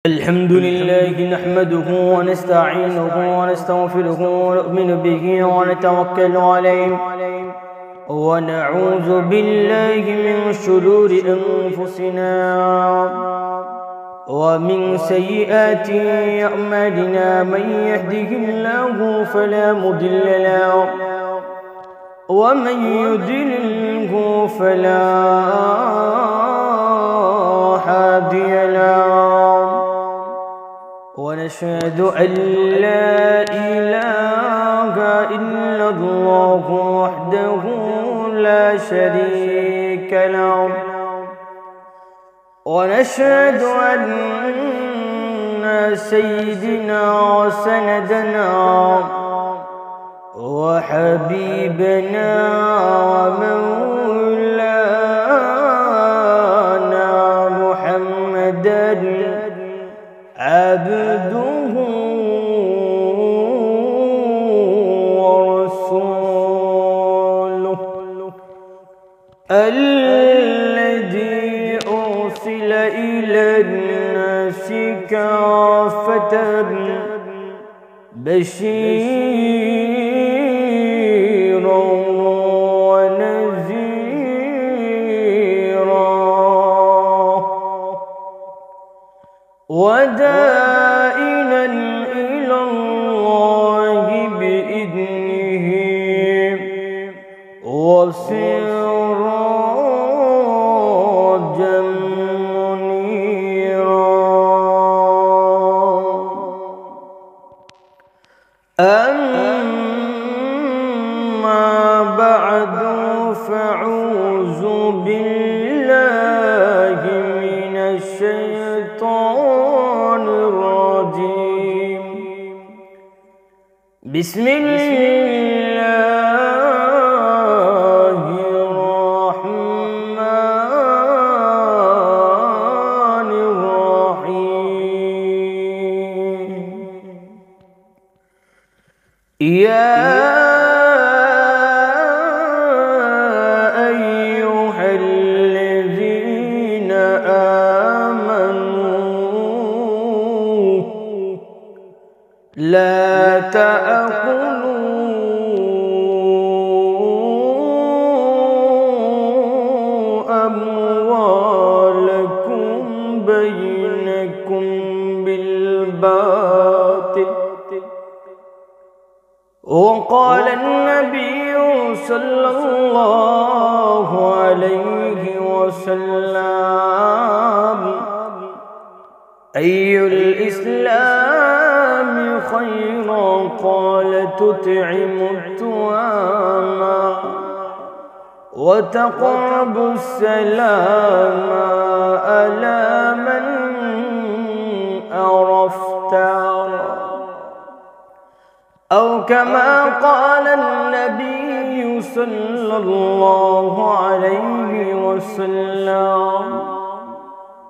الحمد لله نحمده ونستعينه ونستغفره ونؤمن به ونتوكل عليه ونعوذ بالله من شرور أنفسنا ومن سيئات أعمالنا من يهده الله فلا مضل له ومن يضلله فلا هادي له ونشهد أن لا إله إلا الله وحده لا شريك له ونشهد أن سيدنا وسندنا وحبيبنا ومولانا محمدا عبده ورسوله الذي أرسل إلى الناس كافة بشيرا ونذيرا ودائنا إلى الله بإذنه وسراجا منيرا أما بعد فأعوذ بالله من الشيطان الرجيم بسم الله الرحمن الرحيم يا أيها الذين آمنوا لا تأكلوا أموالكم بينكم بالباطل وقال النبي صلى الله عليه وسلم أي الإسلام خيرا قال تطعم الطعام وتقرب السلام على من عرفت أو كما قال النبي صلى الله عليه وسلم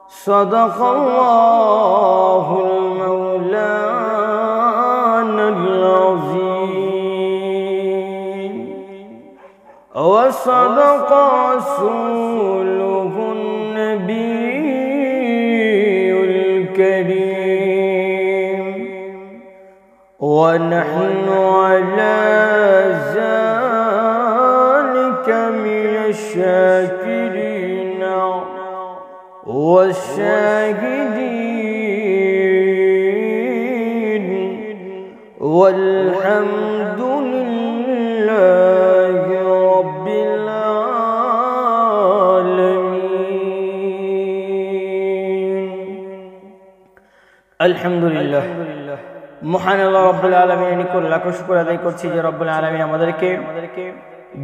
صدق الله المولانا العظيم وصدق رسوله النبي الكريم ونحن على ذلك من الشاكرين والشاهدين والحمد لله رب العالمين الحمد لله মহান আল্লাহ রাব্বুল আলামিনের নিকট লাখ শুকর আদায় করছি যে রব্বুল আলামিন আমাদেরকে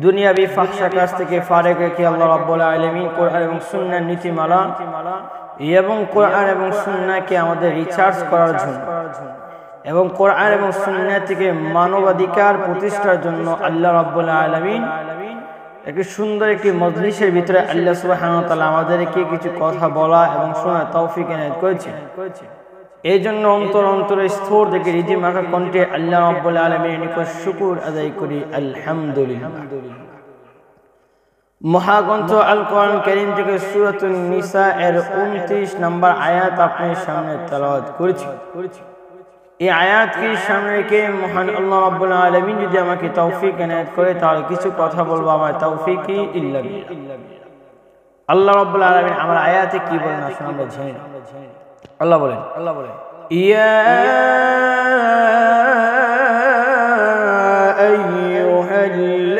দুনিয়াবি ফাহশা কাজ থেকে ফারেক রেখে আল্লাহ রাব্বুল আলামিন কোরআন এবং সুন্নাহর নীতিমালা এবং কোরআন এবং সুন্নাহকে আমাদের রিসার্চ করার জন্য এবং কোরআন এবং সুন্নাহ থেকে মানবাধিকার প্রতিষ্ঠার জন্য আল্লাহ রাব্বুল আলামিন একটি সুন্দর একটি মজলিসের ভিতরে আল্লাহ সুবহানাহু ওয়া তাআলা আমাদেরকে কিছু কথা বলা এবং শোনার তৌফিক এনায়েত করেছেন। এই জন্য অন্তরের স্তর থেকে রিজি মাখা কণ্ঠে আল্লাহ রাব্বুল আলামিনের নিকট শুকর আদায় করি আলহামদুলিল্লাহ। মহাগ্রন্থ আল কোরআন কারীম থেকে সূরাতুন নিসা এর 29 নম্বর আয়াত আপনার সামনে তেলাওয়াত করেছি। এই আয়াতকে সামনে রেখে মহান আল্লাহ রাব্বুল আলামিন যদি আমাকে তৌফিক এনায়েত করে তাহলে কিছু কথা বলবো, আমার তৌফিকই ইল্লা বিল্লাহ। আল্লাহ রাব্বুল আলামিন আমার আয়াতে কি বলেন আসুন আমরা জেনে নিই। আল্লাহ বলেন ইয়া আইয়ুহাল্লাযীনা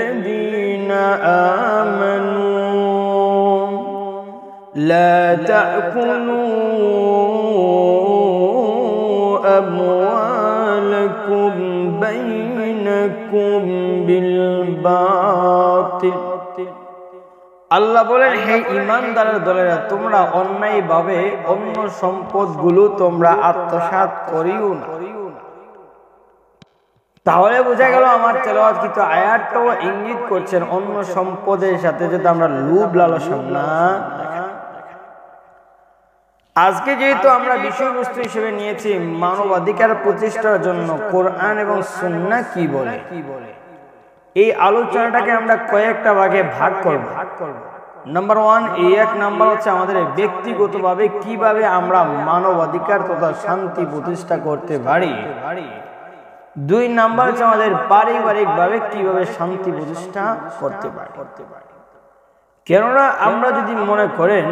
আমানু লা তা'কুলু أموالكم بينكم بالباطل। আল্লাহ বলেন, হে ঈমানদারের দলেরা, তোমরা অন্যায়ভাবে অন্য সম্পদগুলো তোমরা আত্মসাৎ করিও না। তাহলে বোঝা গেল আমার তেলাওয়াত কিন্তু আয়াতটাও ইঙ্গিত করছেন অন্য সম্পদের সাথে যদি আমরা লোভ লালসা না। আজকে যেহেতু আমরা বিষয়বস্তু হিসেবে নিয়েছি মানবাধিকার প্রতিষ্ঠার জন্য কোরআন এবং সুন্নাহ কি বলে, এই আলোচনাটাকে আমরা কয়েকটা ভাগে ভাগ করব। নাম্বার 1, এই এক নাম্বার হচ্ছে আমাদের ব্যক্তিগতভাবে কিভাবে আমরা মানবাধিকার তথা শান্তি প্রতিষ্ঠা করতে পারি। 2 নাম্বার হচ্ছে আমাদের পারিবারিকভাবে কিভাবে শান্তি প্রতিষ্ঠা করতে পারি। কেননা আমরা যদি মনে করেন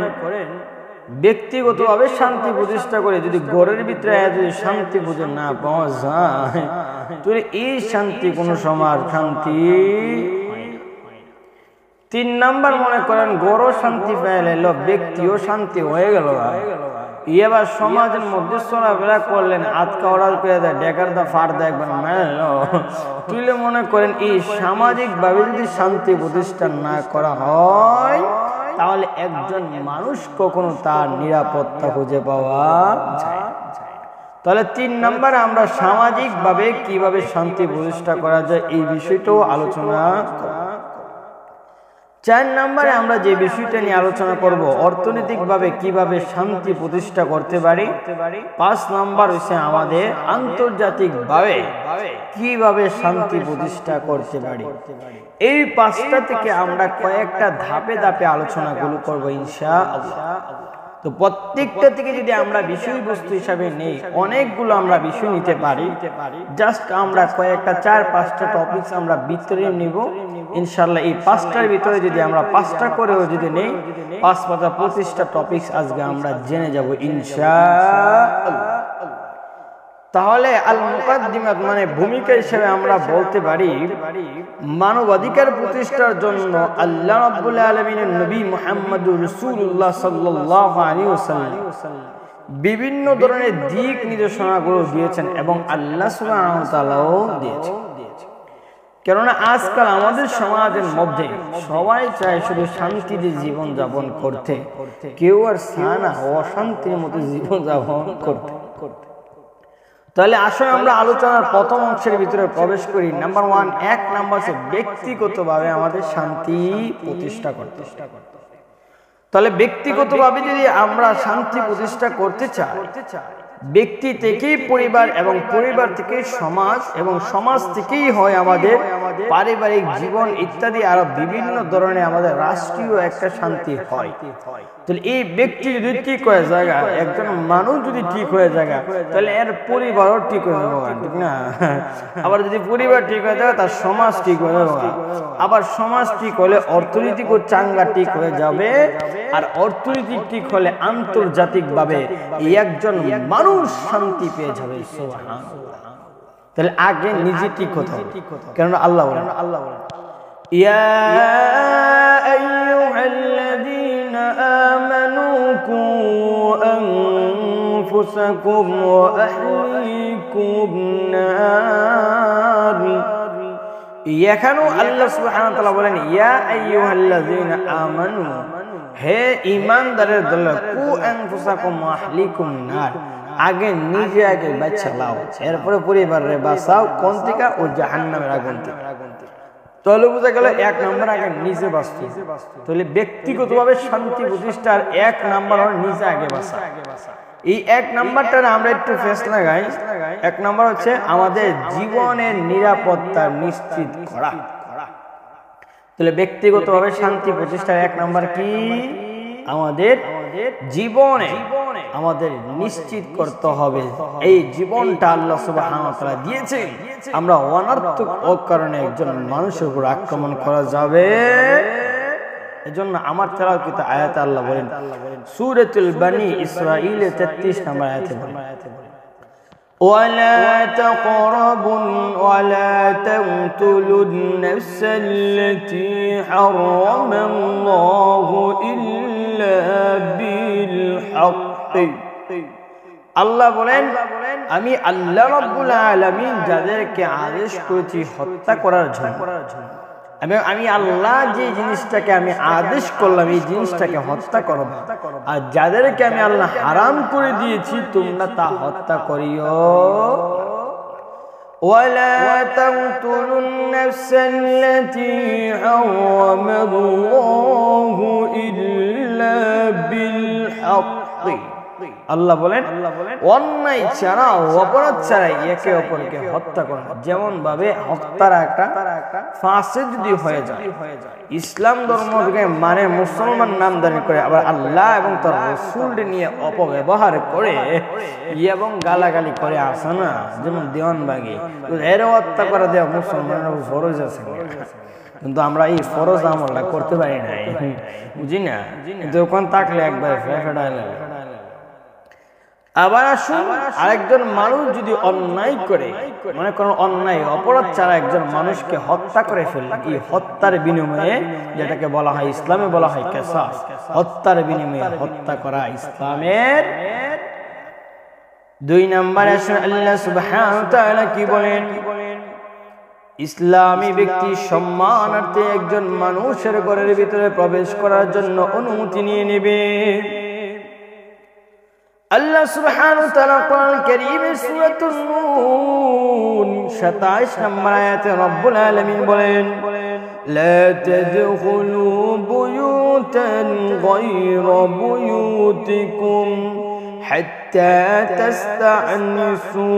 ব্যক্তিগতভাবে শান্তি প্রতিষ্ঠা করে যদি ঘরের ভিতরে যদি শান্তি খুঁজে না পাওয়া যায় তাহলে এই শান্তি কোন সময় শান্তি। 3 নাম্বার মনে করেন ঘরও শান্তি পেয়ে ব্যক্তিও শান্তি হয়ে গেল, এবার সমাজের মধ্যে চলাফেরা করলেন আটকা ওড়াল করে দেয় ডেকার দা ফার দেয় একবার মেল তুলে মনে করেন এই সামাজিক ভাবে যদি শান্তি প্রতিষ্ঠা না করা হয় তাহলে একজন মানুষ কখনো তার নিরাপত্তা খুঁজে পাওয়া যায়। তাহলে 3 নম্বরে আমরা সামাজিক ভাবে কিভাবে শান্তি প্রতিষ্ঠা করা যায় এই বিষয়টাও আলোচনা করব। 4 নম্বরে আমরা যে বিষয়টা নিয়ে আলোচনা করব অর্থনৈতিক ভাবে কিভাবে শান্তি প্রতিষ্ঠা করতে পারি। 5 নম্বর হচ্ছে আমাদের আন্তর্জাতিক ভাবে কিভাবে শান্তি প্রতিষ্ঠা করতে পারি। এই 5টা থেকে আমরা কয়েকটা ধাপে ধাপে আলোচনাগুলো করব ইনশাআল্লাহ। তো প্রত্যেকটা থেকে যদি আমরা বিষয়বস্তু হিসাবে নেই অনেকগুলো আমরা বিষয় নিতে পারি, জাস্ট আমরা কয়েকটা 4-5টা টপিকস আমরা ভিতরে নিব ইনশাআল্লাহ। এই 5টার ভিতরে যদি আমরা 5টা করেও যদি নেই 5-5 25টা টপিকস আজকে আমরা জেনে যাব ইনশাআল্লাহ। তাহলে আল মুকাদ্দিমাত মানে ভূমিকা হিসেবে আমরা বলতে পারি মানবাধিকার প্রতিষ্ঠার জন্য আল্লাহ রাব্বুল আলামিনের নবী মুহাম্মদুর রাসূলুল্লাহ সাল্লাল্লাহু আলাইহি ওয়াসাল্লাম বিভিন্ন ধরনের দিক নির্দেশনাগুলো দিয়েছেন এবং আল্লাহ সুবহানাহু ওয়া তাআলাও দিয়েছেন। কেননা আজকাল আমাদের সমাজের মধ্যে সবাই চায় শুধু শান্তিতে জীবন যাপন করতে, কেউ আর চায় না অশান্তির মতো জীবন যাপন করতে। তাহলে আসলে আমরা আলোচনার প্রথম অংশের ভিতরে প্রবেশ করি। নাম্বার 1, 1 নাম্বার হচ্ছে ব্যক্তিগতভাবে আমাদের শান্তি প্রতিষ্ঠা করতে। তাহলে ব্যক্তিগতভাবে যদি আমরা শান্তি প্রতিষ্ঠা করতে চাই ব্যক্তি থেকেই পরিবার এবং পরিবার থেকে সমাজ এবং সমাজ থেকেই হয় আমাদের পারিবারিক জীবন ইত্যাদি আরো বিভিন্ন ধরনের আমাদের রাষ্ট্রীয় একটা শান্তি হয়। তাহলে এই ব্যক্তি যদি ঠিক হয়ে যায়, একজন মানুষ যদি ঠিক হয়ে যায় তাহলে এর পরিবারও ঠিক হয়ে যাবে, ঠিক না? আবার যদি পরিবার ঠিক হয়ে যায় তার সমাজ ঠিক হয়ে যাবে, আবার সমাজ ঠিক হলে অর্থনৈতিক ও চাঙ্গা ঠিক হয়ে যাবে, আর অর্থনৈতিক ঠিক হলে আন্তর্জাতিক ভাবে একজন মানুষ শান্তি পেয়ে যাবে। সুবহানাল্লাহ। তাহলে আগে নিজে ঠিক হতে হবে, কারণ আল্লাহ বলেন ইয়া আইয়ুহাল্লাযীনা আমানু কু আনফুসাকুম ওয়া আহলিকুম নার। এখানেও আল্লাহ সুবহানাহু ওয়া তাআলা বলেন ইয়া আইয়ুহাল্লাযীনা আমানু, হে ঈমানদারের দল, কু আনফুসাকুম ওয়া আহলিকুম নার, আগে নিজে আগে বাঁচা লাও, এরপরে পরিবারের বাঁচাও কোন থেকে? ও জাহান্নামের আগুন থেকে। তাহলে বোঝা গেল 1 নম্বর আগে নিজে বাঁচতে। তাহলে ব্যক্তিগতভাবে শান্তি প্রতিষ্ঠার 1 নম্বর হল নিজে আগে বাঁচা। এই 1 নম্বরটা আমরা একটু ফেস লাগাই। 1 নম্বর হচ্ছে আমাদের জীবনের নিরাপত্তা নিশ্চিত করা। তাহলে ব্যক্তিগতভাবে শান্তি প্রতিষ্ঠার এক নাম্বার কি? আমাদের জীবনে আমাদের নিশ্চিত করতে হবে এই জীবনটা আল্লাহ সুবহানাহু ওয়া তাআলা দিয়েছেন, আমরা অনর্থক কারণে একজন মানুষের উপর আক্রমণ করা যাবে। এজন্য আমার তেলাওয়াত আয়াতে আল্লাহ বলেন সূরাতুল বনি ইসরাঈল 33 নম্বর আয়াতে বলেন ولا تقربوا ولا تقتلوا النفس التي حرم الله إلا بالحق। আল্লাহ বলেন আমি আল্লাহ রাব্বুল আলামিন যাদেরকে আদেশ করেছি হত্যা করার জন্য, আমি আল্লাহ যে জিনিসটাকে আমি আদেশ করলাম এই জিনিসটাকে হত্যা করবা, আর যাদেরকে আমি আল্লাহ হারাম করে দিয়েছি তোমরা তা হত্যা করিও। ওয়ালা তাকতুলুন নাফসাল্লাতী হারামাল্লাহু ইল্লা বিল হক। আল্লাহ বলেন অন্যায় ছাড়া অপরাধ ছাড়াই একে অপরকে হত্যা করা, যেমন ভাবে হত্যার একটা ফাঁসে যদি হয়ে যায়, ইসলাম ধর্মকে মানে মুসলমান নামদারি করে আবার আল্লাহ এবং তার রাসূল নিয়ে অপব্যবহার করে এবং গালাগালি করে আসে না, যেমন দেওয়ানবাগি, এর হত্যা করা দেওয়া মুসলমানের ফরজ আছে, কিন্তু আমরা এই ফরজ আমলটা করতে পারি না, বুঝি না, কিন্তু ওখানে থাকলে একবার ফেফাডাইলে। আবার আসুন আরেকজন মানুষ যদি অন্যায় করে, মনে করেন অন্যায় অপরাধ ছাড়া একজন মানুষকে হত্যা করে ফেললেন, এই হত্যার বিনিময়ে যেটাকে বলা হয় ইসলামে বলা হয় কিসাস, হত্যার বিনিময়ে হত্যা করা ইসলামের 2 নম্বরে আসুন আল্লাহ সুবহানাহু ওয়া তাআলা কি বলেন, ইসলামী ব্যক্তি সম্মানার্থে একজন মানুষের ঘরের ভিতরে প্রবেশ করার জন্য অনুমতি নিয়ে নেবে। আল্লাহ সুবহানাহু ওয়া তাআলা কোরআন কারীমের সূরাতুন নূর 27 নম্বর আয়াতে রব্বুল আলামিন বলেন লা তাদখুলু বুয়ুতান গায়রা বুয়ুতিকুম হাত্তা তাস্তা'নিসু।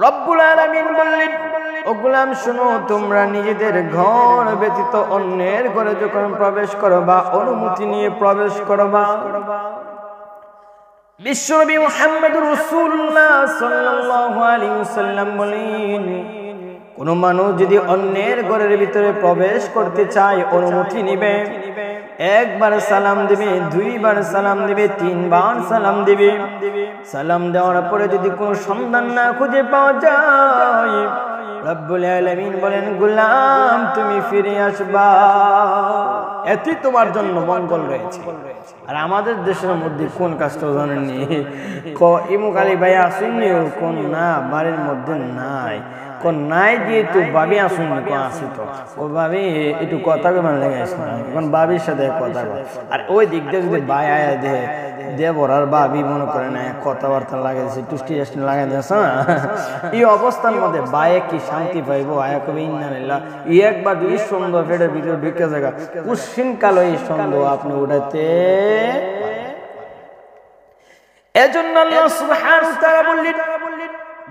রব্বুল আলামিন বললেন ও গোলাম শোনো, তোমরা নিজেদের ঘর ব্যতীত অন্যের ঘরে যখন প্রবেশ করবা অনুমতি নিয়ে প্রবেশ করবা। বিশ্বনবী মুহাম্মদুর রাসূলুল্লাহ সাল্লাল্লাহু আলাইহি ওয়াসাল্লাম বলেন কোন মানুষ যদি অন্যের ঘরের ভিতরে প্রবেশ করতে চায় অনুমতি নেবে, একবার সালাম দিবে, 2 বার সালাম দিবে, 3 বার সালাম দিবে। সালাম দেওয়ার পরে যদি কোনো সন্ধান না খুঁজে পাওয়া যায় রব্বুল আলামিন বলেন গোলাম তুমি ফিরে আসবা, এতে তোমার জন্য মঙ্গল রয়েছে। আর আমাদের দেশের মধ্যে কোন কাজটা জানেননি, ইমুক আলী ভাই আসেননি, কোন না বাড়ির মধ্যে নাই, কোন নাই দিয়ে তো ভাবি আসুননি, কোন আসি তো ও ভাবি একটু কথা কেমন লেগে আসে না, কোন ভাবির সাথে কথা বল, আর ওই দিক দিয়ে যদি ভাই আয়া দেয় দেবর আর ভাবি মনে করে না কথাবার্তা লাগাইছে টুষ্টি টাস্টি লাগাই দিয়েছে না, এই অবস্থার মধ্যে ভাইয়ে কি শান্তি পাইবো, আয়া কবি ইন্নালিল্লাহ ই একবার 2 সন্দেহ পেটের ভিতরে ঢুকে জায়গা কুশ্চিন কালো এই সন্দেহ আপনি উঠাতে। এজন্য আল্লাহ সুবহানাহু ওয়া তাআলা বললেন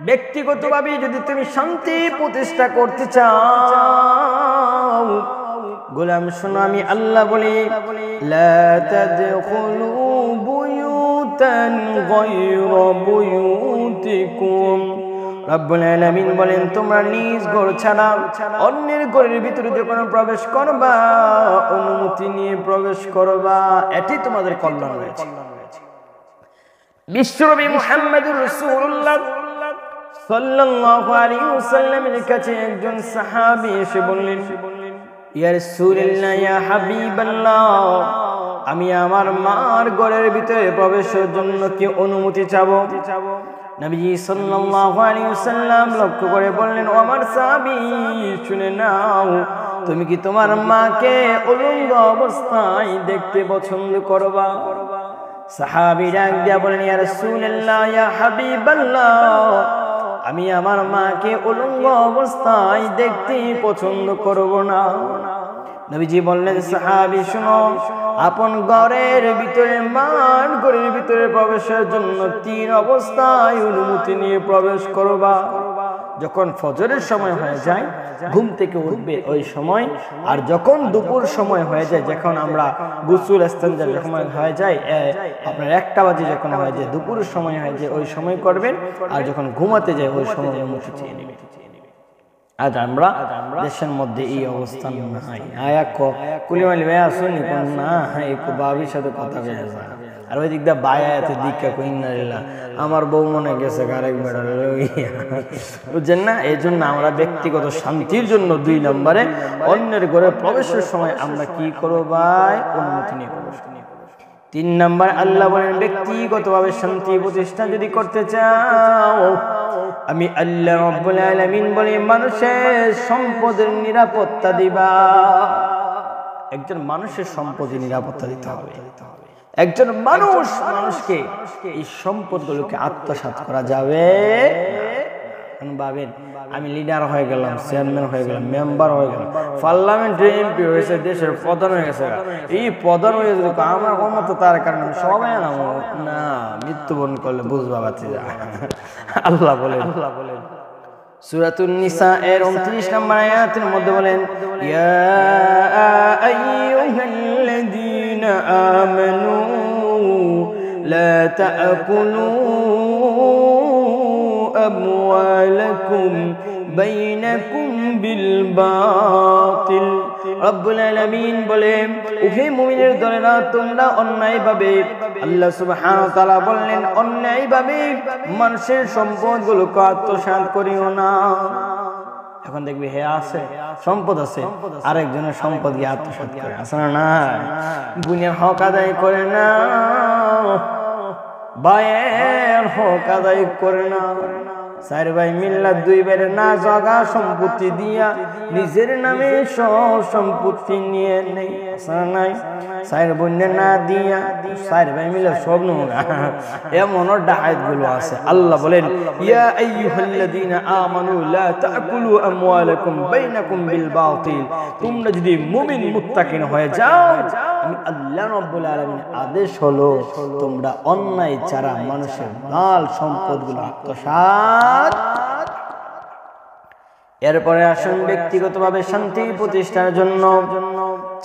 ব্যক্তিগতভাবে যদি তুমি শান্তি প্রতিষ্ঠা করতে চাও গোলাম শোনো আমি আল্লাহ বলি লা তাদখুলু বুয়ুতান গায়রা বুয়ুতিকুম। রব্বুল আলামিন বলেন তোমরা নিজ ঘর ছাড়া অন্যের ঘরের ভিতরে যখন প্রবেশ করবা অনুমতি নিয়ে প্রবেশ করবা, এটি তোমাদের কল্যাণ রয়েছে। বিশ্বনবী মুহাম্মদুর রাসূলুল্লাহ সাল্লাল্লাহু আলাইহি ওয়াসাল্লামের কাছে একজন সাহাবী এসে বললেন ইয়া রাসূলুল্লাহ ইয়া হাবিবাল্লাহ আমি আমার মার ঘরের ভিতরে প্রবেশের জন্য কি অনুমতি চাবো। নবীজি সাল্লাল্লাহু আলাইহি ওয়াসাল্লাম লক্ষ্য করে বললেন ও আমার সাহাবী শুনে নাও, তুমি কি তোমার মাকে উলঙ্গ অবস্থায় দেখতে পছন্দ করবা। সাহাবী ডাক দিয়া বলেন ইয়া রাসূলুল্লাহ ইয়া হাবিবাল্লাহ আমি আমার মাকে উলঙ্গ অবস্থায় দেখতে পছন্দ করব না। নবীজি বললেন, সাহাবী শুনো, আপন ঘরের ভিতরে মান ঘরের ভিতরে প্রবেশের জন্য 3 অবস্থায় অনুমতি নিয়ে প্রবেশ করবা। যখন ফজরের সময় হয়ে যায় ঘুম থেকে উঠবে ওই সময়, আর যখন দুপুর সময় হয়ে যায়, যখন আমরা গোসল ইস্তেঞ্জার সময় হয়ে যায় আপনার 1টা বাজে যখন হয়ে যায়, দুপুরের সময় হয়ে যায়, ওই সময় করবেন। আর যখন ঘুমাতে যায় ওই সময় অনুমতি চেয়ে নেবেন। আজ আমরা দেশের মধ্যে এই অবস্থান নাই। আয়া কুলিমালি ভাই আসুন না, একটু বাবির সাথে কথা বলে যায়, আর ওই দিক দিয়ে বায়াতে দিকা কইনারিল্লাহ আমার বউ মনে গেছে আরেক বেড়া, বুঝছেন না? এই জন্য আমরা ব্যক্তিগত শান্তির জন্য 2 নম্বরে অন্যের ঘরে প্রবেশের সময় আমরা কি করব ভাই? অনুমতি নিয়ে প্রবেশ করি। 3 নম্বর আল্লাহ বলেন, ব্যক্তিগতভাবে শান্তি প্রতিষ্ঠা যদি করতে চাও, আমি আল্লাহ রাব্বুল আলামিন বলি মানুষের সম্পদের নিরাপত্তা দিবা। একজন মানুষের সম্পদের নিরাপত্তা দিতে হবে। একজন মানুষকে এই সম্পদগুলোকে আত্মসাৎ করা যাবে। ভাবেন, আমি লিডার হয়ে গেলাম, চেয়ারম্যান হয়ে গেলাম, মেম্বার হয়ে গেলাম, পার্লামেন্টে এমপি হয়েছে, দেশের প্রধান হয়ে গেছে, এই প্রধান হয়ে গেছে আমার ক্ষমতা, তার কারণে সবাই না মৃত্যুবরণ করলে বুঝবা পাচ্ছি যা। আল্লাহ বলেন সূরাতুন নিসা এর 29 নম্বর আয়াতের মধ্যে বলেন, ইয়া আইয়ুহাল্লাযীনা আমানু লা তাকুলু আমওয়ালাকুম বাইনাকুম বিল বাতিল। রব্বুল আলামিন বলেন, ওহে মুমিনের দলেরা, তোমরা অন্যায়ভাবে, আল্লাহ সুবহানাহু ওয়া তাআলা বললেন, অন্যায়ভাবে মানুষের সম্পদগুলোকে আত্মসাৎ করিও না। এখন দেখবি হে আছে সম্পদ আছে, আরেকজনের সম্পদ গিয়ে আত্মসাৎ করে, আছে না? গুণের হক আদায় করে না, ভাইয়ের হক আদায় করে না। 4 ভাই মিল্লা 2 ভাইয়ের না জায়গা সম্পত্তি দিয়া নিজের নামে সব সম্পত্তি নিয়ে নেই, নাই 4 বোনের না দিয়া 4 ভাই মিলে সব নোংরা, এমন ডাকাত গুলো আছে। আল্লাহ বলেন, ইয়া আইয়ুহাল্লাযীনা আমানু লা তাকুলু আমওয়ালাকুম বাইনাকুম বিল বাতিল। তোমরা যদি মুমিন মুত্তাকিন হয়ে যাও, আমি আল্লাহ রাব্বুল আলামিন আদেশ হলো তোমরা অন্যায় ছাড়া মানুষের মাল সম্পদগুলো আত্মসাৎ। এরপরে আসুন ব্যক্তিগতভাবে শান্তি প্রতিষ্ঠার জন্য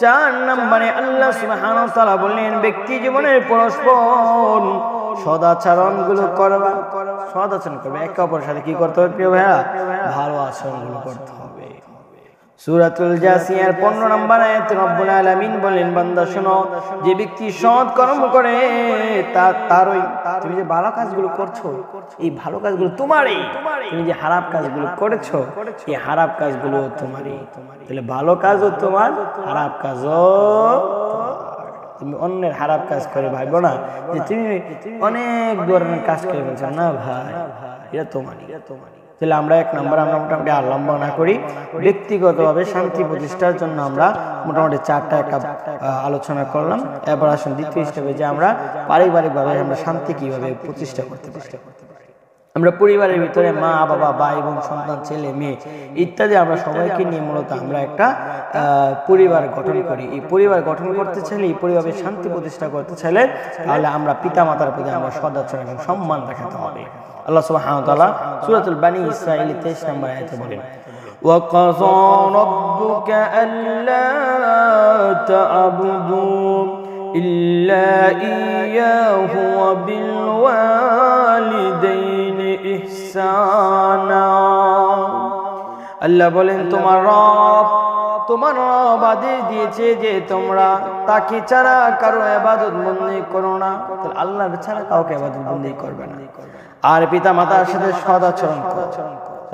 4 নম্বরে আল্লাহ সুবহানাহু ওয়া তাআলা বললেন, ব্যক্তি জীবনের পরস্পর সদাচরণগুলো করবা। সদাচরণ করবে, একে অপরের সাথে কি করতে হবে প্রিয় ভাইরা? ভালো আচরণগুলো করতে হবে। সূরাতুল জাসিয়ার 15 নম্বর আয়াতে রব্বুল আলামিন বলেন, বান্দা শোনো, যে ব্যক্তি সৎ কর্ম করে তারই, তুমি যে ভালো কাজগুলো করছো এই ভালো কাজগুলো তোমারই, তুমি যে খারাপ কাজগুলো করেছো এই খারাপ কাজগুলো তোমারই। তাহলে ভালো কাজও তোমার, খারাপ কাজও। তুমি অন্যের খারাপ কাজ করে ভাববো না যে তুমি অনেক ধরনের কাজ করে বলছো, না ভাই এটা তোমারই। তাহলে আমরা 1 নম্বর আমরা মোটামুটি আর লম্বা না করি, ব্যক্তিগতভাবে শান্তি প্রতিষ্ঠার জন্য আমরা মোটামুটি 4টা আলোচনা করলাম। এবার আসুন দ্বিতীয় স্টেপে, যে আমরা পারিবারিকভাবে আমরা শান্তি কিভাবে প্রতিষ্ঠা করতে পারি। আমরা পরিবারের ভিতরে মা বাবা, ভাই বোন, সন্তান, ছেলে মেয়ে ইত্যাদি আমরা সবাইকে নিয়ে মূলত আমরা একটা পরিবার গঠন করি। এই পরিবার গঠন করতে চাইলে, এই পরিবারের শান্তি প্রতিষ্ঠা করতে চাইলে, তাহলে আমরা পিতা মাতার প্রতি আমরা সদাচরণ এবং সম্মান দেখাতে হবে। আল্লাহ সুবহানাহু ওয়া তাআলা সূরাতুল বানী ইসরাঈল 23 নম্বর আয়াতে বলেন, ওয়া ক্বাযা রাব্বুকা আল্লা তা'বুদু ইল্লা ইয়্যাহু ওয়া বিল ওয়ালিদাইনি ইহসানা। আল্লাহ বলেন, তোমার রব আদেশ দিয়েছে যে তোমরা তাকে ছাড়া কারো ইবাদত বন্দেগি করো না। তাহলে আল্লাহর ছাড়া কাউকে ইবাদত বন্দেগি করবে না। আর পিতা মাতার সাথে সদাচরণ করো।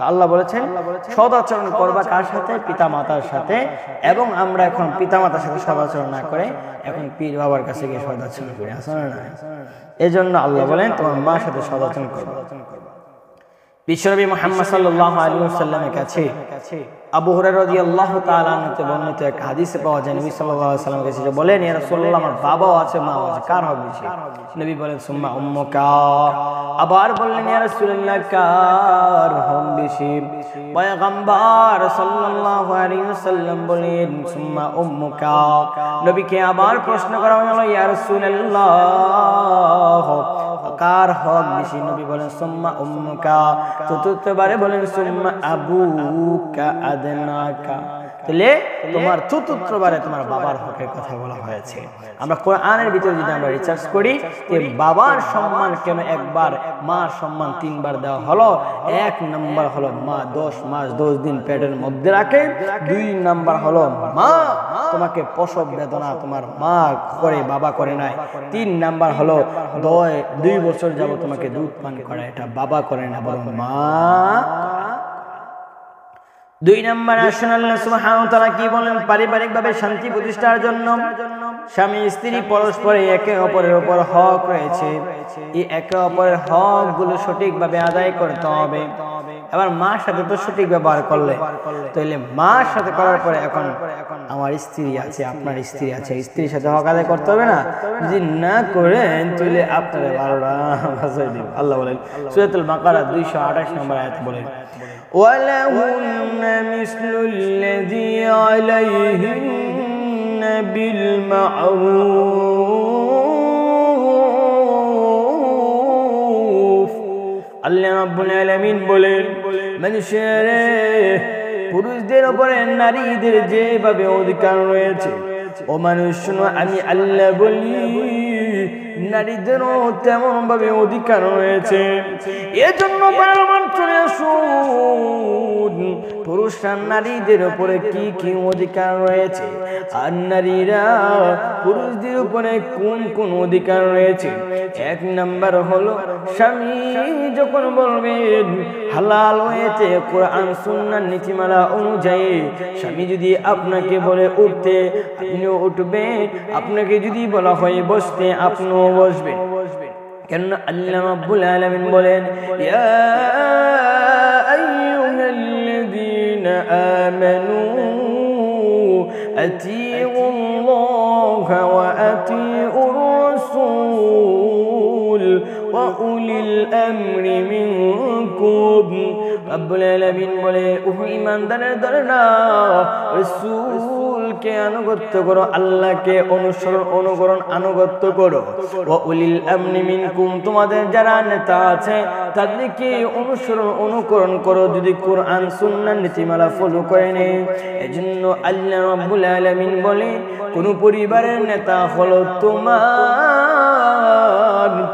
আল্লাহ বলেছেন সদাচরণ করবা কার সাথে? পিতা মাতার সাথে। এবং আমরা এখন পিতা মাতার সাথে সদাচরণ না করে এখন পীর বাবার কাছে গিয়ে সদাচরণ করি, আছে না? এই জন্য আল্লাহ বলেন তোমার মার সাথে সদাচরণ করবা। বিশ্বনবী মুহাম্মদ সাল্লাল্লাহু আলাইহি ওয়াসাল্লামের কাছে আবু হুরায়রা রাদিয়াল্লাহু তাআলা আনহু বর্ণিত এক হাদিসে পাওয়া যায়, নবী সাল্লাল্লাহু আলাইহি ওয়াসাল্লাম কাছে বলেন, ইয়া রাসূলুল্লাহ, আমার বাবাও আছে মাও আছে, কার হক বেশি? নবী বলেন, সুম্মা উম্মুকা। আবার বললেন, ইয়া রাসূলুল্লাহ, কার হক বেশি? পয়গম্বর সাল্লাল্লাহু আলাইহি ওয়াসাল্লাম বলেন, সুম্মা উম্মুকা। নবীকে আবার প্রশ্ন করা হলো, ইয়া রাসূলুল্লাহ, কার হক বেশি? নবী বলেন, সুম্মা উম্মুকা। চতুর্থবারে বলেন, সুম্মা আবুকা আদনাকা। তাহলে তোমার চতুর্থবারে তোমার বাবার হকের কথা বলা হয়েছে। আমরা কোরআনের ভিতরে যদি আমরা রিসার্চ করি যে বাবার সম্মান কেন একবার, মার সম্মান 3 বার দেওয়া হলো। 1 নাম্বার হলো মা 10 মাস 10 দিন পেটের মধ্যে রাখে। 2 নাম্বার হলো মা তোমাকে প্রসব বেদনা তোমার মা করে, বাবা করে নাই। 3 নাম্বার হলো 2 বছর যাবত তোমাকে দুধ পান করে, এটা বাবা করে না বরং মা। 2 নাম্বার আসুন আল্লাহ সুবহানাহু ওয়া তাআলা কি বলেন, পারিবারিকভাবে শান্তি প্রতিষ্ঠার জন্য স্বামী স্ত্রী পরস্পরে একে অপরের উপর হক রয়েছে। এই একে অপরের হক গুলো সঠিকভাবে আদায় করতে হবে। এবার মার সাথে তো সঠিক ব্যবহার করলে, তাহলে মার সাথে করার পরে এখন আমার স্ত্রী আছে, আপনার স্ত্রী আছে, স্ত্রীর সাথে হক আদায় করতে হবে না? যদি না করেন তাহলে আপনারা 12টা বাজাই দিন। আল্লাহ বলেন সূরাতুল বাকারা 228 নম্বর আয়াতে বলেন, ওয়ালাহুন্না মিসলুল্লাযী আলাইহিন্না বিল মা'রুফ। আল্লাহ রাব্বুল আলামিন বলেন, মানুষের পুরুষদের উপরে নারীদের যেভাবে অধিকার রয়েছে, ও মানুষ শোনো, আমি আল্লাহ বলি নারীদেরও তেমন ভাবে অধিকার রয়েছে। এজন্য চলে আসুন, পুরুষরা নারীদের উপরে কি কি অধিকার রয়েছে আর নারীরা পুরুষদের উপরে কোন কোন অধিকার রয়েছে। 1 নাম্বার হলো, স্বামী যখন বলবেন হালাল হয়েছে কোরআন সুন্নাহর নীতিমালা অনুযায়ী, স্বামী যদি আপনাকে বলে উঠতে আপনিও উঠবেন, আপনাকে যদি বলা হয় বসতে আপনিও বসবেন। কেন আল্লাহ রাব্বুল আলামিন বলেন, ইয়া আইয়ুহাল্লাযীনা আমানু আতিউল্লাহ ওয়া আতিউর রাসূল ওয়া উলিল আমরি মিনকুম। রাব্বুল আলামিন বলে, ও ঈমানদারের দলেরা, রাসূলকে আনুগত্য করো, আল্লাহকে অনুকরণ আনুগত্য করো। ওয়া উলিল আমরি মিনকুম, তোমাদের যারা নেতা আছে তাদেরকে অনুকরণ করো, যদি কোরআন সুন্নাহর নীতিমালা ফলো করে নেই। এজন্য আল্লাহ রাব্বুল আলামিন বলে, কোন পরিবারের নেতা হলো তোমার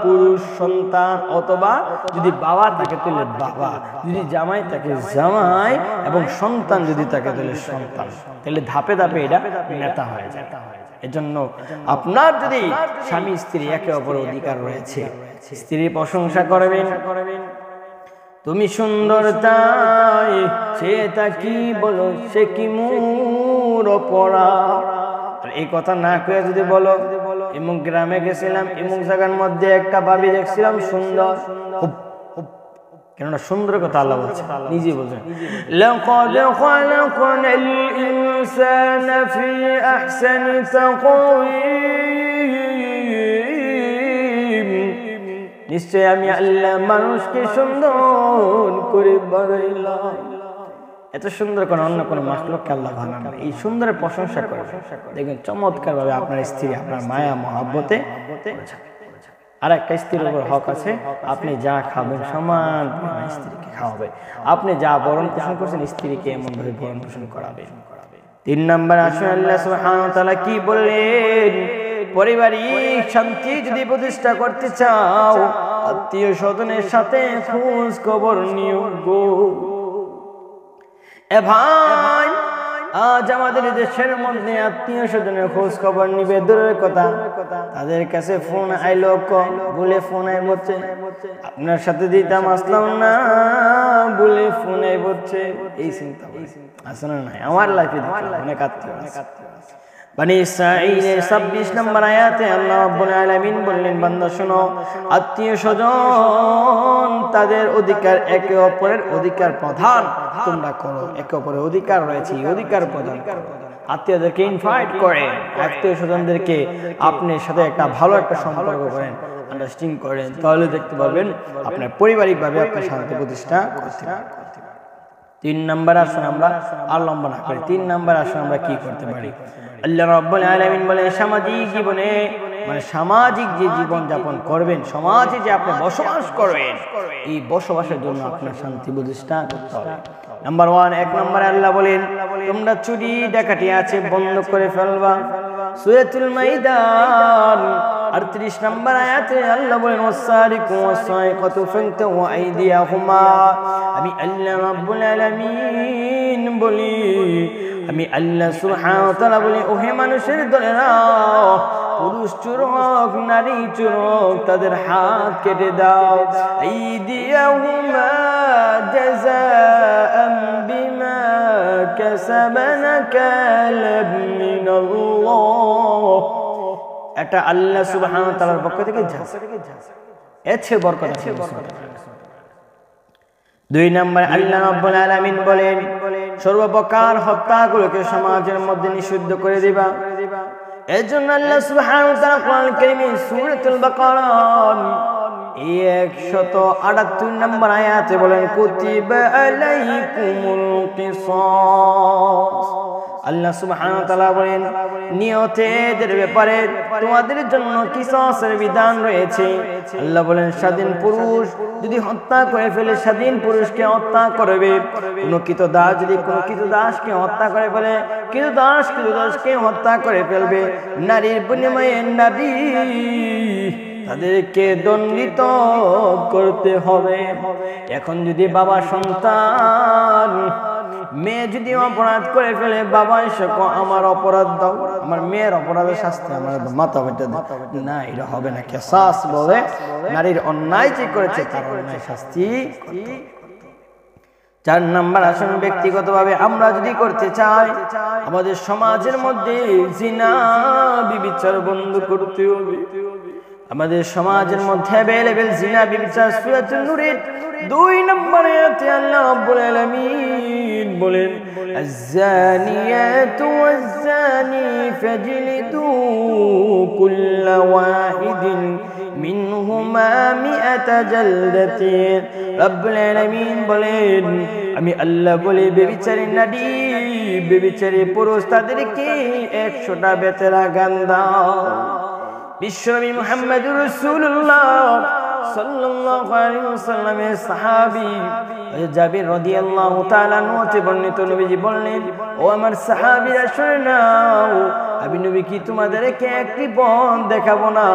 পুরুষ সন্তান, অথবা যদি বাবা থাকে তাহলে বাবা, যদি জামাই থাকে জামাই, এবং সন্তান যদি থাকে তাহলে সন্তান। তাহলে ধাপে ধাপে এটা নেতা হয়ে যায়। এজন্য আপনার যদি স্বামী স্ত্রী একে অপরের অধিকার রয়েছে, স্ত্রীর প্রশংসা করবেন। তুমি সুন্দর তাই সে তা কি বলো, সে কি মোর পড়া। এই কথা না কয়ে যদি বলো, এমন গ্রামে গেছিলাম, এমন জায়গার মধ্যে একটা ভাবি দেখছিলাম সুন্দর, কেননা সুন্দর কথা আল্লাহ বলছেন, নিজে বলছেন, লাকাদ খালাকনাল ইনসানা ফি আহসানি তাকওয়িম। নিশ্চয় আমি আল্লাহ মানুষকে সুন্দর করে বানাইলাম। এত সুন্দর কোন অন্য কোন মাখলুককে আল্লাহ বানান না। এই সুন্দরের প্রশংসা করে দেখবেন চমৎকার ভাবে আপনার স্ত্রী আপনার মায়া মহব্বতে। আর একটা স্ত্রীর উপর হক আছে, আপনি যা খাবেন সমান স্ত্রীকে খাওয়াবে, আপনি যা ভরণ পোষণ করছেন স্ত্রীকে এমন ভাবে ভরণ পোষণ করাবে। 3 নাম্বার আসুন আল্লাহ সুবহানাহু ওয়া তাআলা কি বললেন, পারিবারিক শান্তি যদি প্রতিষ্ঠা করতে চাও, আত্মীয় স্বজনের সাথে খোঁজ খবর নিও গো। এ ভাই, আজ আমাদের দেশের মধ্যে আত্মীয় স্বজনের খোঁজ খবর নিবে দূরের কথা, তাদের কাছে ফোন আইলো বলে ফোন আই বলছে, আপনার সাথে দিতাম আসলাম না বলে ফোন আই বলছে। এই চিন্তা আছে না নাই? আমার লাইফে অনেক আত্মীয় আছে, বনি ইসরাঈলের 26 নম্বর আয়াতে আল্লাহ রাব্বুল আলামিন বললেন, বান্দা শোনো, আত্মীয় স্বজন তাদের অধিকার একে অপরের অধিকার প্রদান তোমরা করো। একে অপরের অধিকার রয়েছে, অধিকার প্রদান করো। আত্মীয়দেরকে ইনভাইট করেন, আত্মীয় স্বজনদেরকে আপনার সাথে একটা ভালো একটা সম্পর্ক করেন, আন্ডারস্ট্যান্ডিং করেন, তাহলে দেখতে পাবেন আপনার পারিবারিকভাবে আপনার শান্তি প্রতিষ্ঠা করতে পারবেন। 3 নম্বর আসুন আমরা আর লম্বা না করি, 3 নম্বর আসুন আমরা কি করতে পারি। আল্লাহ রাব্বুল আলামিন বলে সামাজিক জীবনে মানে সামাজিক যে জীবন যাপন করবেন, সমাজে যে আপনি বসবাস করবেন, এই বসবাসের জন্য আপনার শান্তি প্রতিষ্ঠা করতে হবে। নাম্বার 1, 1 নম্বরে আল্লাহ বলেন তোমরা চুরি ডাকাতি আছে বন্ধ করে ফেলবা। সূরাতুল মাইদান 38 নম্বর আয়াতে আল্লাহ বলেন ওয়াসারিকু ওয়াসাইকাতু ফানতু আইদিয়াহুমা। আমি আল্লাহ রাব্বুল আলামিন বলি, আমি আল্লাহ সুবহানাহু ওয়া তাআলা বলি, ওহে মানুষের দলেরা, পুরুষ চোর হোক নারী চোর হোক তাদের হাত কেটে দাও। আইদিয়াহুমা জাযাআম বিমা কাসাবানা কালাম মিনাল্লাহ। এটা আল্লাহ সুবহানাহু ওয়া তাআলার পক্ষ থেকে এছে বরকত আছে। 2 নম্বর আল্লাহ রাব্বুল আলামিন বলেন সর্বপ্রকার হত্যাগুলোকে সমাজের মধ্যে নিষিদ্ধ করে দিবা। এজন্য আল্লাহ সুবহানাহু ওয়া তাআলা কোরআন কারীমে সূরাতুল বাকারা 178 নম্বর আয়াতে বলেন কুতিবা আলাইকুমুল কিসাস। আল্লাহ সুবহানাহু ওয়া তাআলা বলেন নিয়তের ব্যাপারে তোমাদের জন্য কিসাসের বিধান রয়েছে। আল্লাহ বলেন স্বাধীন পুরুষ যদি হত্যা করে ফেলে, স্বাধীন পুরুষকে হত্যা করবে। কোন কৃতদাস যদি কোন কৃতদাসকে হত্যা করে ফেলে, কৃতদাসকে হত্যা করে ফেলবে। নারীর বিনিময়ে নারী তাদেরকে দণ্ডিত করতে হবে। এখন যদি বাবা সন্তান মেয়ে যদি অপরাধ করে ফেলে, বাবা এসে আমার অপরাধ দাও, আমার মেয়ের অপরাধের শাস্তি আমার মাথা বেটে দাও, না এটা হবে না। কিসাস বলে নারীর অন্যায় যে করেছে তার অন্যায় শাস্তি। 4 নম্বর আসুন ব্যক্তিগতভাবে আমরা যদি করতে চাই, আমাদের সমাজের মধ্যে জিনা বিবিচার বন্ধ করতে হবে। আমাদের সমাজের মধ্যে अवेलेबल জিনা বিবিচার সূরাতুন নূরের 2 নম্বর আয়াতে আল্লাহ রাব্বুল আলামিন বলেন আয-যানিয়াতু ওয়াজ-যানি ফাজলিদু কুল্লা ওয়াহিদিন মিনহুমা মিআতা জালদাতিন। রাব্বুল আলামিন বলেন আমি আল্লাহ বলে বেবিচারী নারী বেবিচারী পুরুষ তাদেরকে 100টা বেতের আঘাত দাও। বিশ্বনবী মুহাম্মদুর রাসূলুল্লাহ সাল্লাল্লাহু আলাইহি ওয়াসাল্লামের সাহাবী জাবির রাদিয়াল্লাহু তাআলা হতে বর্ণিত নবীজি বললেন, ও আমার সাহাবীরা শুনে নাও, আমি নবী কি তোমাদেরকে একটি পথ দেখাবো না?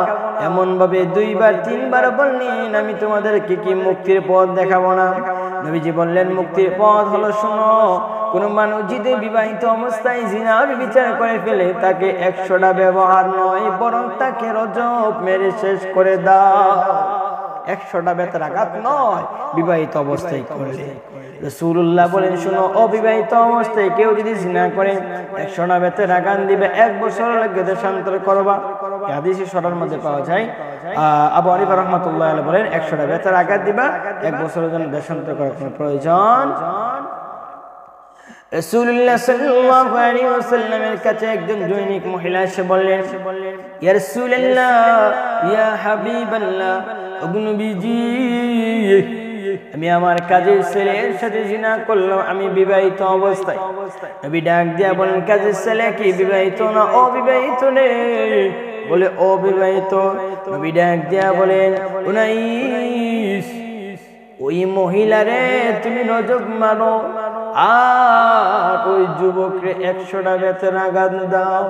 এমন ভাবে 2বার 3বার বললেন, আমি তোমাদেরকে কি মুক্তির পথ দেখাবো না? নবীজি বললেন মুক্তির পথ হলো শোনো, কোন মানুষ যদি বিবাহিত অবস্থায় জিনা বিচার করে ফেলে তাকে 100টা ব্যবহার নয় বরং তাকে রজব মেরে শেষ করে দাও। 100টা বেতের আঘাত নয় বিবাহিত অবস্থায় করলে। রাসূলুল্লাহ বলেন শোনো, অবিবাহিত অবস্থায় কেউ যদি জিনা করে 100টা বেতের আঘাত দিবে, 1 বছর লাগে দেশান্তর করবা। এই হাদিসে সরার মধ্যে পাওয়া যায়। আবু হানিফা রাহমাতুল্লাহ আলাইহি বলেন 100টা বেতের আঘাত দিবা, 1 বছরের জন্য দেশান্তর করার কোনো প্রয়োজন। রাসূলুল্লাহ সাল্লাল্লাহু আলাইহি ওয়াসাল্লামের কাছে একজন জনৈক মহিলা এসে বললেন, ইয়া রাসূলুল্লাহ, ইয়া হাবিবাল্লাহ, ওগো নবীজি, আমি আমার কাজের ছেলের সাথে জিনা করলাম, আমি বিবাহিত অবস্থায়। নবী ডাক দিয়া বলেন কাজের ছেলে কি বিবাহিত না অবিবাহিত? নে বলে অবিবাহিত। নবী ডাক দিয়া বলেন উনাইস, ওই মহিলারে তুমি রজব মারো আর ওই যুবকরে 100টা বেতের আঘাত দাও।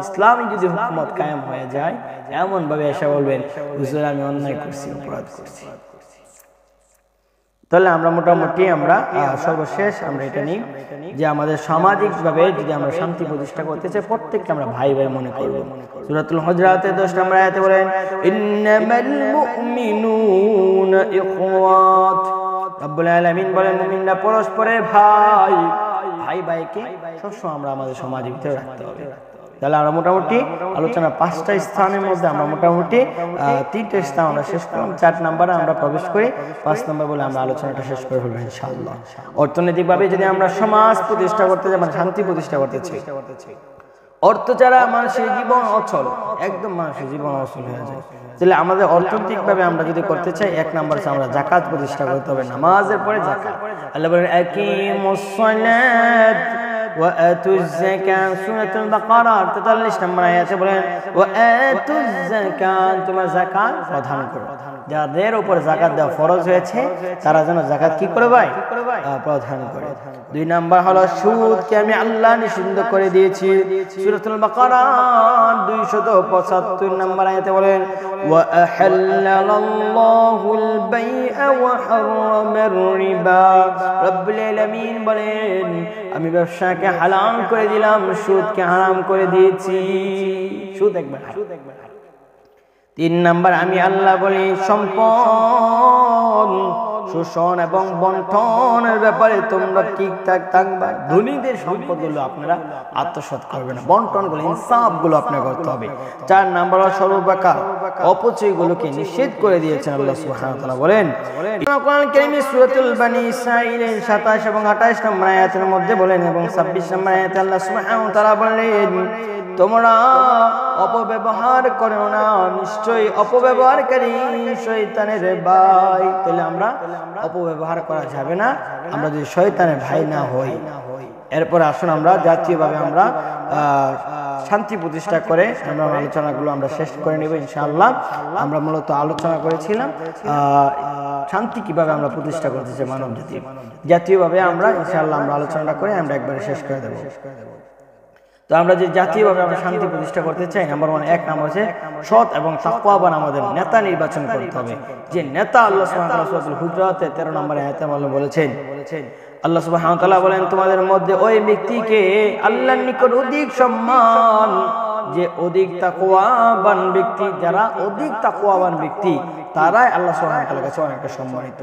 ইসলামী যদি হুকুমত কায়েম হয়ে যায়, এমন ভাবে এসে বলবেন হুজুর আমি অন্যায় করছি, অপরাধ করছি। তাহলে আমরা মোটামুটি আমরা সর্বশেষ আমরা এটা নিই যে আমাদের সামাজিক ভাবে যদি আমরা শান্তি প্রতিষ্ঠা করতে চাই, প্রত্যেককে আমরা ভাই ভাই মনে করব। সূরাতুল হুজরাতের 10 নম্বর আয়াতে বলেন ইন্নামাল মুমিনুনা ইখওয়াত। রব্বুল আলামিন বলেন মুমিনরা পরস্পরের ভাই। ভাই ভাইকে সবসময় আমরা আমাদের সমাজের ভিতরে রাখতে হবে। তাহলে আমরা মোটামুটি আলোচনা 5টা স্থানের মধ্যে আমরা মোটামুটি 3টে স্থান আমরা শেষ করলাম। 4 নম্বরে আমরা প্রবেশ করি, 5 নম্বর বলে আমরা আলোচনাটা শেষ করে ফেলবো ইনশাআল্লাহ। অর্থনৈতিকভাবে যদি আমরা সমাজ প্রতিষ্ঠা করতে চাই, মানে শান্তি প্রতিষ্ঠা করতে চাই, অর্থ ছাড়া মানুষের জীবন অচল, একদম মানুষের জীবন অচল হয়ে যায়। তাহলে আমাদের অর্থনৈতিকভাবে আমরা যদি করতে চাই, 1 নম্বর আমরা জাকাত প্রতিষ্ঠা করতে হবে, নামাজের পরে জাকাত। আল্লাহ বলেন আকিমুস সালাত ওয়া আতুজ যাকাত, সূরাতুল বাকারা 43 নম্বর আয়াতে বলেন ওয়া আতুজ যাকাত, তোমরা যাকাত প্রদান করো। যাদের উপর যাকাত দেওয়া ফরজ হয়েছে তারা যেন যাকাত কি করে ভাই প্রদান করে। 2 নাম্বার হলো সুদকে আমি আল্লাহ নিষিদ্ধ করে দিয়েছি, সূরাতুল বাকারা 275 নম্বর আয়াতে বলেন ওয়া আহাল্লাল্লাহুল বাই'a ওয়া হারামার রিবা, রব্বুল আলামিন বলেন আমি ব্যবসাকে হালাল করে দিলাম, সুদকে হারাম করে দিয়েছি। সুদ একবার। 3 নাম্বার আমি আল্লাহ বলি সম্পদ শোষণ এবং বন্টনের ব্যাপারে তোমরা ঠিকঠাক থাকবা। ধনীদের সম্পদগুলো আপনারা আত্মসাৎ করবেন না, বন্টনগুলো ইনসাফগুলো আপনার করতে হবে। 4 নাম্বার সর্বপ্রকার অপচয়গুলোকে নিষেধ করে দিয়েছেন আল্লাহ সুবহানাহু ওয়া তাআলা। বলেন কোরআন কারীমে সূরাতুল বনী ইসরাঈলের 27 এবং 28 নম্বর আয়াতের মধ্যে বলেন এবং 26 নম্বর আয়াতে আল্লাহ সুবহানাহু ওয়া তাআলা বলেন তোমরা অপব্যবহার করো না, নিশ্চয়ই অপব্যবহারকারী শয়তানের ভাই। তাহলে আমরা অপব্যবহার করা যাবে না, আমরা যদি শয়তানের ভাই না হই। এরপর আসুন আমরা জাতীয়ভাবে আমরা শান্তি প্রতিষ্ঠা করে আমরা আলোচনাগুলো আমরা শেষ করে নেব ইনশাআল্লাহ। আমরা মূলত আলোচনা করেছিলাম শান্তি কিভাবে আমরা প্রতিষ্ঠা করতে চাই মানব জাতি। জাতীয়ভাবে আমরা ইনশাআল্লাহ আমরা আলোচনাটা করে আমরা একবারে শেষ করে দেব। তো আমরা যে জাতীয়ভাবে আমরা শান্তি প্রতিষ্ঠা করতে চাই, নাম্বার 1 নাম্বার হচ্ছে সৎ এবং তাকওয়াবান আমাদের নেতা নির্বাচন করতে হবে। যে নেতা আল্লাহ সুবহানাহু ওয়া তাআলা সূরাতুল হুজরাতে 13 নম্বর আয়াতে বলেছেন, আল্লাহ সুবহানাহু ওয়া তাআলা বলেন তোমাদের মধ্যে ওই ব্যক্তিকে আল্লাহর নিকট অধিক সম্মান, যে অধিক তাকওয়াবান ব্যক্তি, যারা অধিক তাকওয়াবান ব্যক্তি তারাই আল্লাহ সুবহানাহু ওয়া তাআলার কাছে অনেকটা সম্মানিত।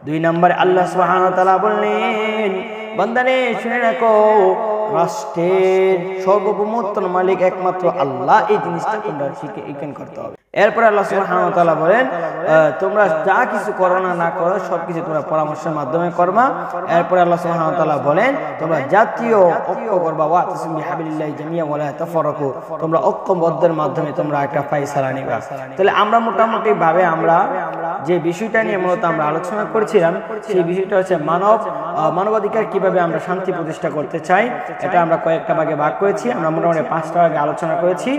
2 নম্বরে আল্লাহ সুবহানাহু ওয়া তাআলা বললেন বান্দারে শুনে রাখো রাষ্ট্রের সর্বভৌমত্বের মালিক একমাত্র আল্লাহ, এই জিনিসটা তোমরা শিখে করতে হবে। এরপর আল্লাহ সুবহানাহু ওয়া তাআলা বলেন তোমরা যা কিছু করো না না করো সবকিছু তোমরা পরামর্শের মাধ্যমে করবা। এরপর আল্লাহ সুবহানাহু ওয়া তাআলা বলেন তোমরা জাতীয় ঐক্য করবা, ওয়াতাসিমু বিহাবিলিল্লাহি জামিআন ওয়া লা তাফারাকু, তোমরা ঐক্যবদ্ধের মাধ্যমে তোমরা একটা ফায়সালা নিবা। তাহলে আমরা মোটামুটি ভাবে আমরা যে বিষয়টা নিয়ে মূলত আমরা আলোচনা করেছিলাম সেই বিষয়টা হচ্ছে মানবাধিকার কিভাবে আমরা শান্তি প্রতিষ্ঠা করতে চাই। এটা আমরা কয়েকটা ভাগে ভাগ করেছি, আমরা মোটামুটি 5টা ভাগে আলোচনা করেছি।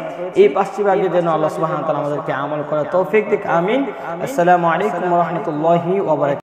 এই 5টি ভাগের জন্য আল্লাহ সুবহানাহু ওয়া তাআলা আমাদেরকে আমল করার তৌফিক দিক, আমিন। আসসালামু আলাইকুম ওয়া রাহমাতুল্লাহি ওয়া বারাকাতুহু।